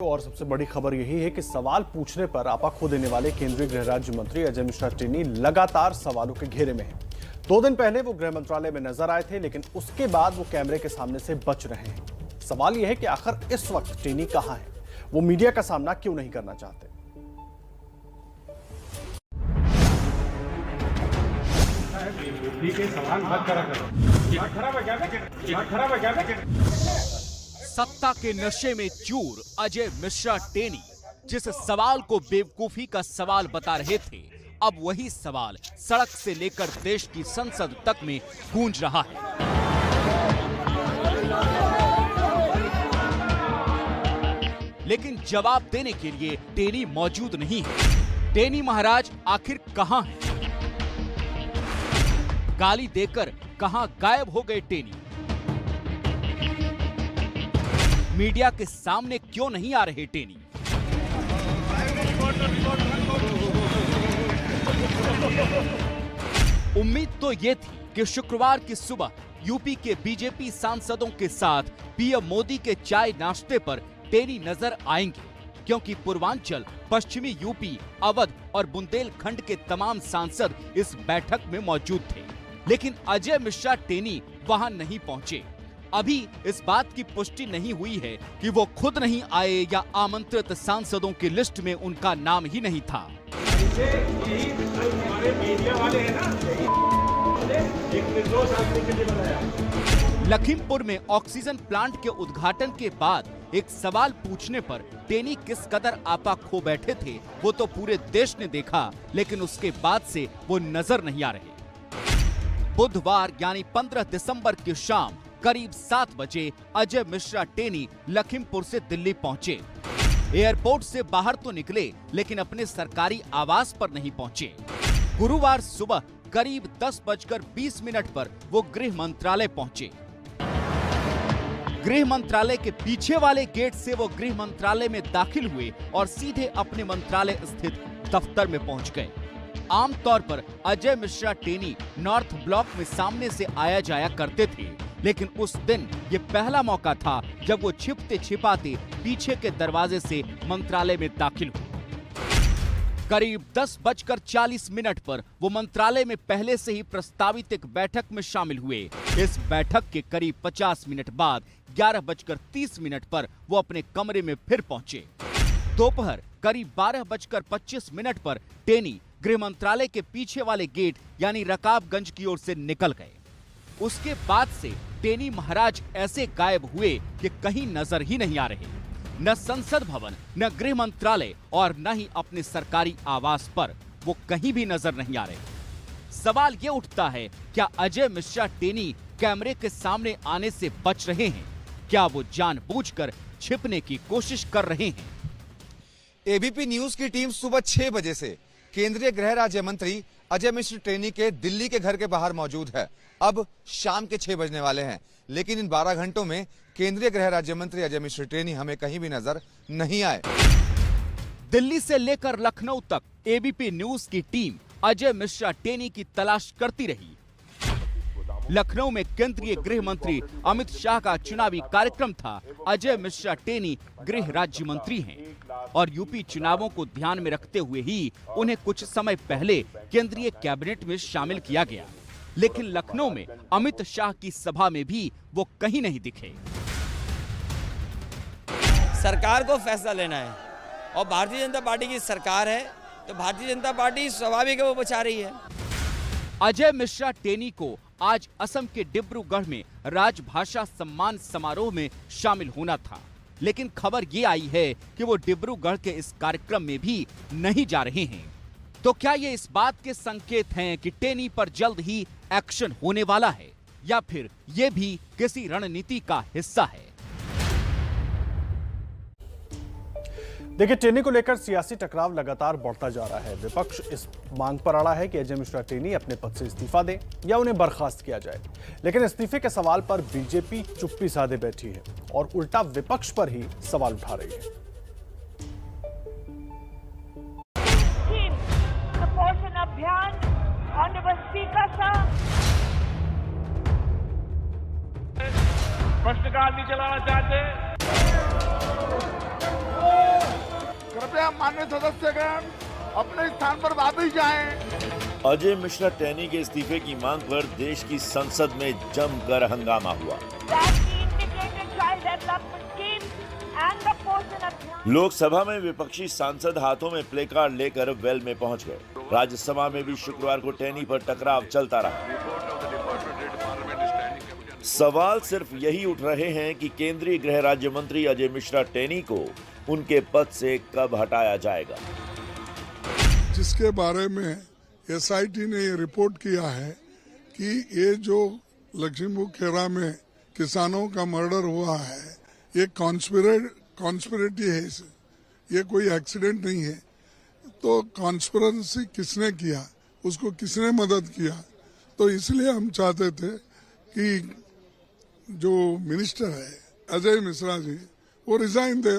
और सबसे बड़ी खबर यही है कि सवाल पूछने पर आपा खो देने वाले केंद्रीय गृह राज्य मंत्री अजय मिश्रा टेनी लगातार सवालों के घेरे में हैं। 2 दिन पहले वो गृह मंत्रालय में नजर आए थे, लेकिन उसके बाद वो कैमरे के सामने से बच रहे हैं। सवाल यह है कि आखिर इस वक्त टेनी कहां है, वो मीडिया का सामना क्यों नहीं करना चाहते। सत्ता के नशे में चूर अजय मिश्रा टेनी जिस सवाल को बेवकूफी का सवाल बता रहे थे, अब वही सवाल सड़क से लेकर देश की संसद तक में गूंज रहा है। लेकिन जवाब देने के लिए टेनी मौजूद नहीं है। टेनी महाराज आखिर कहां हैं? गाली देकर कहां गायब हो गए टेनी? मीडिया के सामने क्यों नहीं आ रहे टेनी? उम्मीद तो ये थी कि शुक्रवार की सुबह यूपी के बीजेपी सांसदों के साथ पीएम मोदी के चाय नाश्ते पर टेनी नजर आएंगे, क्योंकि पूर्वांचल, पश्चिमी यूपी, अवध और बुंदेलखंड के तमाम सांसद इस बैठक में मौजूद थे। लेकिन अजय मिश्रा टेनी वहां नहीं पहुंचे। अभी इस बात की पुष्टि नहीं हुई है कि वो खुद नहीं आए या आमंत्रित सांसदों की लिस्ट में उनका नाम ही नहीं था। लखीमपुर में ऑक्सीजन प्लांट के उद्घाटन के बाद एक सवाल पूछने पर टेनी किस कदर आपा खो बैठे थे वो तो पूरे देश ने देखा, लेकिन उसके बाद से वो नजर नहीं आ रहे। बुधवार यानी 15 दिसंबर की शाम करीब 7 बजे अजय मिश्रा टेनी लखीमपुर से दिल्ली पहुंचे। एयरपोर्ट से बाहर तो निकले, लेकिन अपने सरकारी आवास पर नहीं पहुंचे। गुरुवार सुबह करीब 10:20 पर वो गृह मंत्रालय पहुंचे। गृह मंत्रालय के पीछे वाले गेट से वो गृह मंत्रालय में दाखिल हुए और सीधे अपने मंत्रालय स्थित दफ्तर में पहुंच गए। आमतौर पर अजय मिश्रा टेनी नॉर्थ ब्लॉक में सामने से आया जाया करते थे, लेकिन उस दिन ये पहला मौका था जब वो छिपते छिपाते पीछे के दरवाजे से मंत्रालय में दाखिल हुए। करीब 10:40 पर वो मंत्रालय में पहले से ही प्रस्तावित एक बैठक में शामिल हुए। इस बैठक के करीब 50 मिनट बाद 11:30 पर वो अपने कमरे में फिर पहुंचे। दोपहर करीब 12:25 पर टेनी गृह मंत्रालय के पीछे वाले गेट यानी रकाबगंज की ओर से निकल गए। उसके बाद से टेनी महाराज ऐसे गायब हुए कि कहीं नजर ही नहीं आ रहे। न संसद भवन, न गृह मंत्रालय और न ही अपने सरकारी आवास पर वो कहीं भी नजर नहीं आ रहे। सवाल ये उठता है, क्या अजय मिश्रा टेनी कैमरे के सामने आने से बच रहे हैं? क्या वो जानबूझकर छिपने की कोशिश कर रहे हैं? एबीपी न्यूज की टीम सुबह 6 बजे से केंद्रीय गृह राज्य मंत्री अजय मिश्रा टेनी के दिल्ली के घर के बाहर मौजूद है। अब शाम के 6 बजने वाले हैं, लेकिन इन 12 घंटों में केंद्रीय गृह राज्य मंत्री अजय मिश्रा टेनी हमें कहीं भी नजर नहीं आए। दिल्ली से लेकर लखनऊ तक एबीपी न्यूज की टीम अजय मिश्रा टेनी की तलाश करती रही। लखनऊ में केंद्रीय गृह मंत्री अमित शाह का चुनावी कार्यक्रम था। अजय मिश्रा टेनी गृह राज्य मंत्री हैं और यूपी चुनावों को ध्यान में रखते हुए ही उन्हें कुछ समय पहले केंद्रीय कैबिनेट में शामिल किया गया। लेकिन लखनऊ में अमित शाह की सभा में भी वो कहीं नहीं दिखे। सरकार को फैसला लेना है और भारतीय जनता पार्टी की सरकार है, तो भारतीय जनता पार्टी स्वाभाविक है वो बचा रही है। अजय मिश्रा टेनी को आज असम के डिब्रूगढ़ में राजभाषा सम्मान समारोह में शामिल होना था, लेकिन खबर ये आई है कि वो डिब्रूगढ़ के इस कार्यक्रम में भी नहीं जा रहे हैं। तो क्या ये इस बात के संकेत हैं कि टेनी पर जल्द ही एक्शन होने वाला है, या फिर ये भी किसी रणनीति का हिस्सा है? देखिए, टेनी को लेकर सियासी टकराव लगातार बढ़ता जा रहा है। विपक्ष इस मांग पर अड़ा है कि अजय मिश्रा टेनी अपने पद से इस्तीफा दें या उन्हें बर्खास्त किया जाए, लेकिन इस्तीफे के सवाल पर बीजेपी चुप्पी साधे बैठी है और उल्टा विपक्ष पर ही सवाल उठा रही है। अभियान प्रश्नकाल नहीं चलाना चाहते। कृपया माननीय सदस्यगण अपने स्थान पर वापस जाएं। अजय मिश्रा टेनी के इस्तीफे की मांग पर देश की संसद में जमकर हंगामा हुआ। लोकसभा में विपक्षी सांसद हाथों में प्ले कार्ड लेकर वेल में पहुंच गए। राज्यसभा में भी शुक्रवार को टेनी पर टकराव चलता रहा। सवाल सिर्फ यही उठ रहे हैं कि केंद्रीय गृह राज्य मंत्री अजय मिश्रा टेनी को उनके पद से कब हटाया जाएगा। जिसके बारे में एसआईटी ने ये रिपोर्ट किया है कि ये जो लखीमपुर खेड़ा में किसानों का मर्डर हुआ है, ये कॉन्स्पिरेटी है, ये कोई एक्सीडेंट नहीं है। तो कॉन्स्पिरेसी किसने किया, उसको किसने मदद किया? तो इसलिए हम चाहते थे कि जो मिनिस्टर है अजय मिश्रा जी वो रिजाइन दे,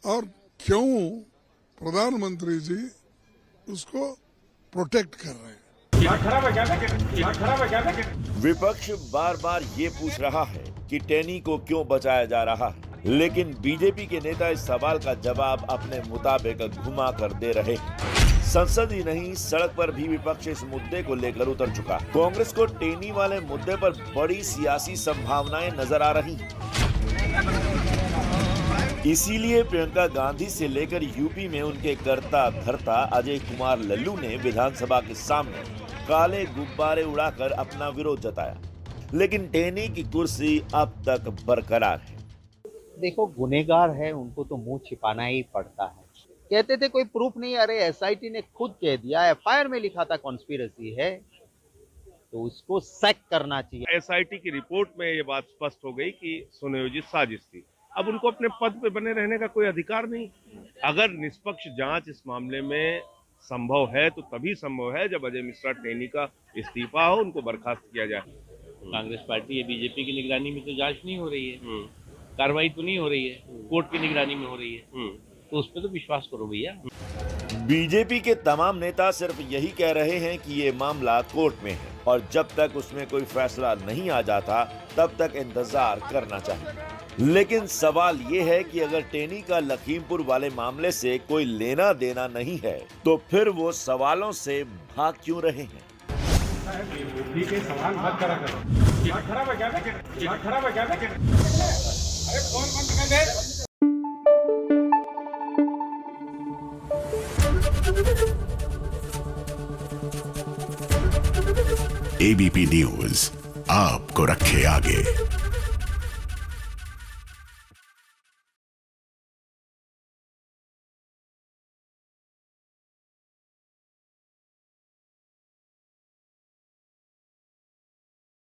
और क्यों प्रधानमंत्री जी उसको प्रोटेक्ट कर रहे हैं। विपक्ष बार बार ये पूछ रहा है कि टेनी को क्यों बचाया जा रहा है, लेकिन बीजेपी के नेता इस सवाल का जवाब अपने मुताबिक घुमा कर दे रहे हैं। संसद ही नहीं, सड़क पर भी विपक्ष इस मुद्दे को लेकर उतर चुका। कांग्रेस को टेनी वाले मुद्दे पर बड़ी सियासी संभावनाएं नजर आ रही हैं। इसीलिए प्रियंका गांधी से लेकर यूपी में उनके कर्ता धर्ता अजय कुमार लल्लू ने विधानसभा के सामने काले गुब्बारे उड़ाकर अपना विरोध जताया, लेकिन टेनी की कुर्सी अब तक बरकरार है। देखो, गुनेगार है, उनको तो मुंह छिपाना ही पड़ता है। कहते थे कोई प्रूफ नहीं, अरे एसआईटी ने खुद कह दिया, एफआईआर में लिखा था कॉन्स्पिरेसी है, तो उसको सैक करना चाहिए। एसआईटी की रिपोर्ट में ये बात स्पष्ट हो गई कि सुनियोजित साजिश थी। अब उनको अपने पद पे बने रहने का कोई अधिकार नहीं। अगर निष्पक्ष जांच इस मामले में संभव है तो तभी संभव है जब अजय मिश्रा टेनी का इस्तीफा हो, उनको बर्खास्त किया जाए। कांग्रेस पार्टी या बीजेपी की निगरानी में तो जांच नहीं हो रही है, कार्रवाई तो नहीं हो रही है, कोर्ट की निगरानी में हो रही है, तो उस पर तो विश्वास करो भैया। बीजेपी के तमाम नेता सिर्फ यही कह रहे हैं कि ये मामला कोर्ट में है और जब तक उसमें कोई फैसला नहीं आ जाता तब तक इंतजार करना चाहिए। लेकिन सवाल ये है कि अगर टेनी का लखीमपुर वाले मामले से कोई लेना देना नहीं है तो फिर वो सवालों से भाग क्यों रहे हैं? ठीक है, सवाल मत करा करो। खराब है क्या? अरे फोन बंद कर दे। एबीपी न्यूज आपको रखे आगे।